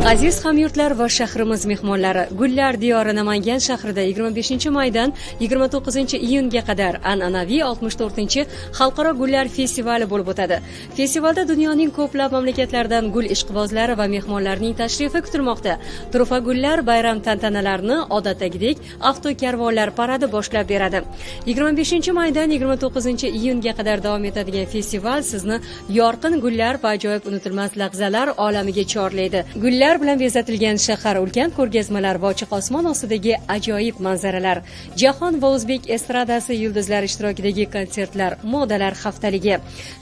Aziz hamyurtlar va shahrimiz mehmonlari, Gullar diyori Namangan shahrida 25-maydan 29-iyunga qadar an'anaviy 64-xalqaro gullar festivali bo'lib o'tadi. Festivalda dunyoning ko'plab mamlakatlaridan gul ishqibozlari va mehmonlarning tashrifi kutilmoqda. Turfa gullar bayram tantanalarini odatdagidek avtokarvonlar paradi boshlab beradi. 25-maydan 29-iyunga qadar davom etadigan festival sizni yorqin gullar va ajoyib unutilmas lahzalar olamiga chorlaydi. Gullar bilan bezatilgan shahar, ulkan ko'rgazmalar va ochiq osmon ostidagi ajoyib manzaralar, jahon va o'zbek estradasi yulduzlari ishtirokidagi konsertlar, modalar haftaligi,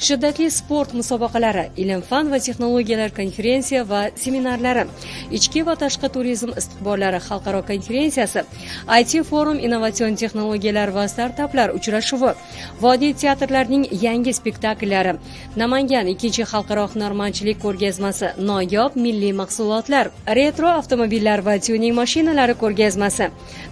shiddatli sport musobaqalari, ilm-fan va texnologiyalar konferensiya va seminarlari, ichki va tashqi turizm istiqbollari xalqaro konferensiyasi, IT forum, innovatsion texnologiyalar va startaplar uchrashuvi, vodiy teatrlarining yangi spektakllari, Namangan 2-xalqaro hunarmandchilik ko'rgazmasi, noyob milliy mahsulotlar, retro avtomobillar va tyuning mashinalari ko'rgazmasi,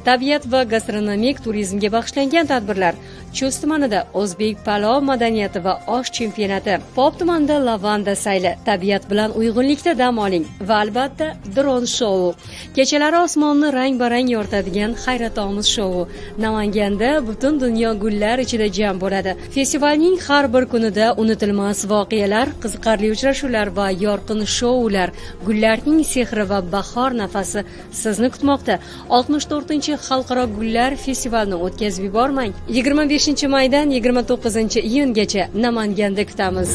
tabiat va gastronomik turizmga bag'ishlangan tadbirlar, Chust tumanida o'zbek palov madaniyati va osh chempionati, Pop tumanida lavanda sayli, tabiat bilan uyg'unlikda dam oling va albatta dron shou. Kechalari osmonni rang-barang yoritadigan hayratomuz shou. Namanganda butun dunyo gullar ichida jam bo'ladi. Festivalning har bir kunida unutilmas voqealar, qiziqarli uchrashuvlar va yorqin shoular, gullarning sehri va bahor nafasi sizni kutmoqda. 64-xalqaro gullar festivalini o'tkazib yubormang. 25-maydan 29-iyungacha Namanganda kutamiz.